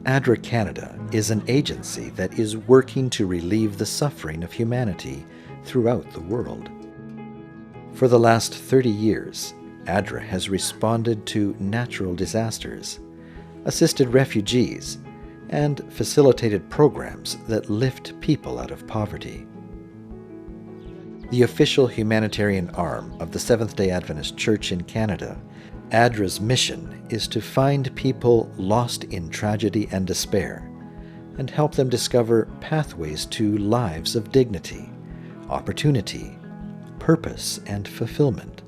ADRA Canada is an agency that is working to relieve the suffering of humanity throughout the world. For the last 30 years, ADRA has responded to natural disasters, assisted refugees, and facilitated programs that lift people out of poverty. The official humanitarian arm of the Seventh-day Adventist Church in Canada, ADRA's mission is to find people lost in tragedy and despair and help them discover pathways to lives of dignity, opportunity, purpose, and fulfillment.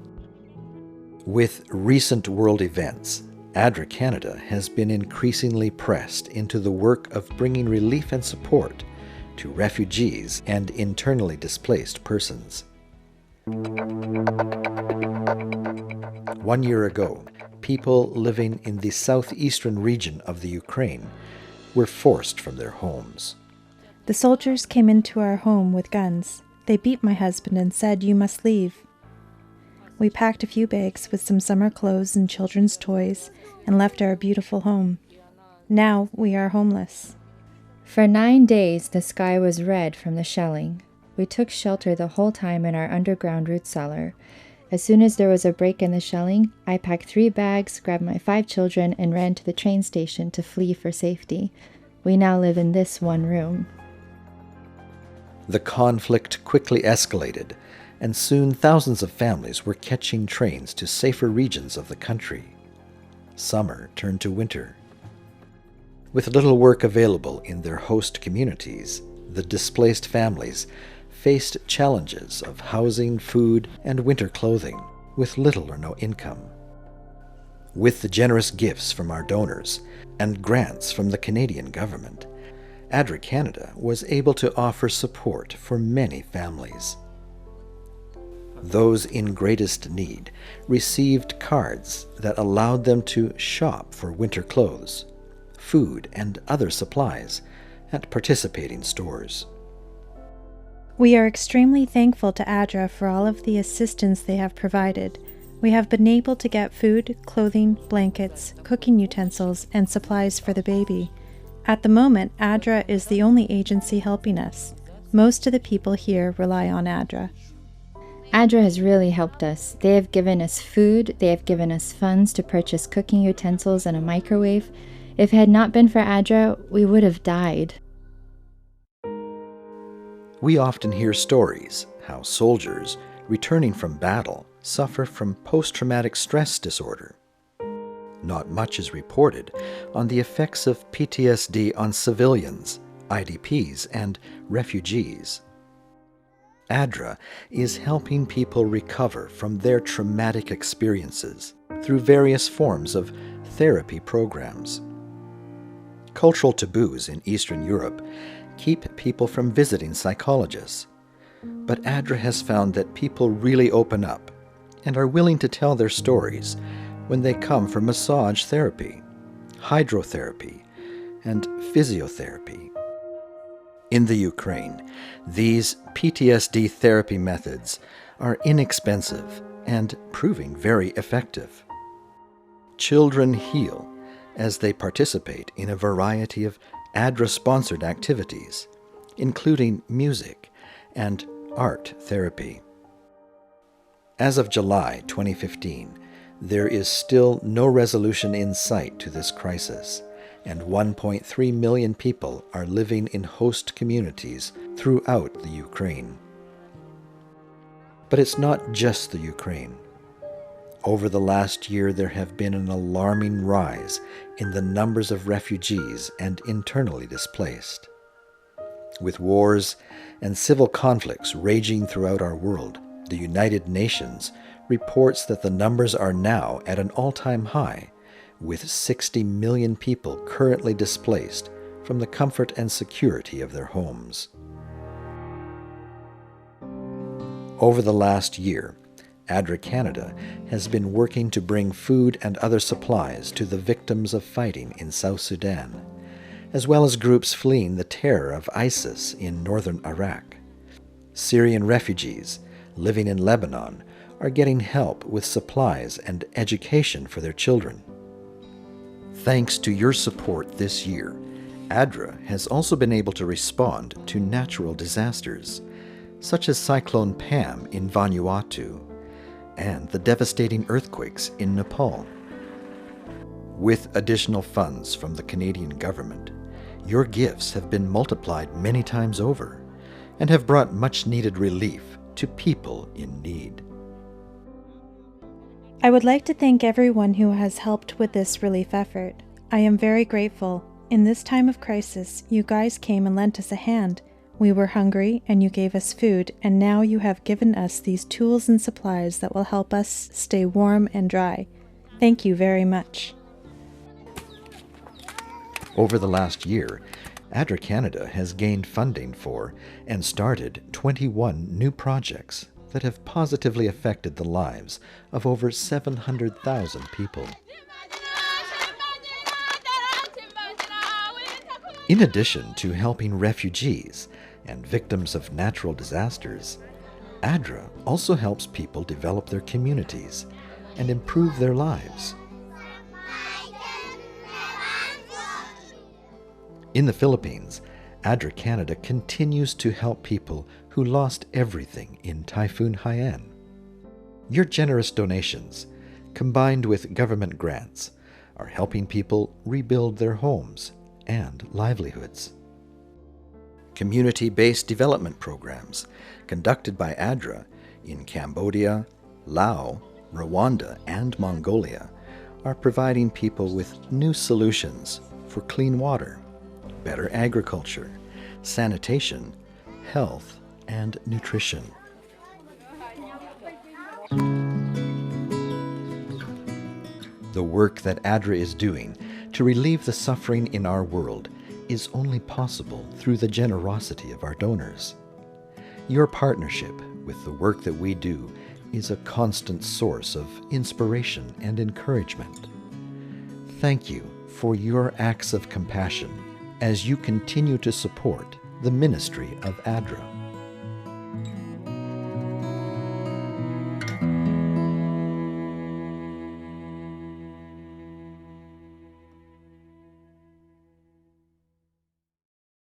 With recent world events, ADRA Canada has been increasingly pressed into the work of bringing relief and support to refugees and internally displaced persons. 1 year ago, people living in the southeastern region of the Ukraine were forced from their homes. The soldiers came into our home with guns. They beat my husband and said, "You must leave." We packed a few bags with some summer clothes and children's toys and left our beautiful home. Now we are homeless. For 9 days, the sky was red from the shelling. We took shelter the whole time in our underground root cellar. As soon as there was a break in the shelling, I packed 3 bags, grabbed my 5 children, and ran to the train station to flee for safety. We now live in this one room. The conflict quickly escalated, and soon thousands of families were catching trains to safer regions of the country. Summer turned to winter. With little work available in their host communities, the displaced families faced challenges of housing, food, and winter clothing, with little or no income. With the generous gifts from our donors and grants from the Canadian government, ADRA Canada was able to offer support for many families. Those in greatest need received cards that allowed them to shop for winter clothes, food, and other supplies at participating stores. We are extremely thankful to ADRA for all of the assistance they have provided. We have been able to get food, clothing, blankets, cooking utensils, and supplies for the baby. At the moment, ADRA is the only agency helping us. Most of the people here rely on ADRA. ADRA has really helped us. They have given us food, they have given us funds to purchase cooking utensils and a microwave. If it had not been for ADRA, we would have died. We often hear stories how soldiers returning from battle suffer from post-traumatic stress disorder. Not much is reported on the effects of PTSD on civilians, IDPs, and refugees. ADRA is helping people recover from their traumatic experiences through various forms of therapy programs. Cultural taboos in Eastern Europe keep people from visiting psychologists, but ADRA has found that people really open up and are willing to tell their stories when they come for massage therapy, hydrotherapy, and physiotherapy. In the Ukraine, these PTSD therapy methods are inexpensive and proving very effective. Children heal as they participate in a variety of ADRA-sponsored activities, including music and art therapy. As of July 2015, there is still no resolution in sight to this crisis, and 1.3 million people are living in host communities throughout the Ukraine. But it's not just the Ukraine. Over the last year, there have been an alarming rise in the numbers of refugees and internally displaced. With wars and civil conflicts raging throughout our world, the United Nations reports that the numbers are now at an all-time high, with 60 million people currently displaced from the comfort and security of their homes. Over the last year, ADRA Canada has been working to bring food and other supplies to the victims of fighting in South Sudan, as well as groups fleeing the terror of ISIS in northern Iraq. Syrian refugees living in Lebanon are getting help with supplies and education for their children. Thanks to your support this year, ADRA has also been able to respond to natural disasters, such as Cyclone Pam in Vanuatu and the devastating earthquakes in Nepal. With additional funds from the Canadian government, your gifts have been multiplied many times over and have brought much-needed relief to people in need. I would like to thank everyone who has helped with this relief effort. I am very grateful. In this time of crisis, you guys came and lent us a hand. We were hungry and you gave us food, and now you have given us these tools and supplies that will help us stay warm and dry. Thank you very much. Over the last year, ADRA Canada has gained funding for and started 21 new projects that have positively affected the lives of over 700,000 people. In addition to helping refugees and victims of natural disasters, ADRA also helps people develop their communities and improve their lives. In the Philippines, ADRA Canada continues to help people who lost everything in Typhoon Haiyan. Your generous donations, combined with government grants, are helping people rebuild their homes and livelihoods. Community-based development programs conducted by ADRA in Cambodia, Laos, Rwanda, and Mongolia are providing people with new solutions for clean water, better agriculture, sanitation, health, and nutrition. The work that ADRA is doing to relieve the suffering in our world is only possible through the generosity of our donors. Your partnership with the work that we do is a constant source of inspiration and encouragement. Thank you for your acts of compassion as you continue to support the ministry of ADRA.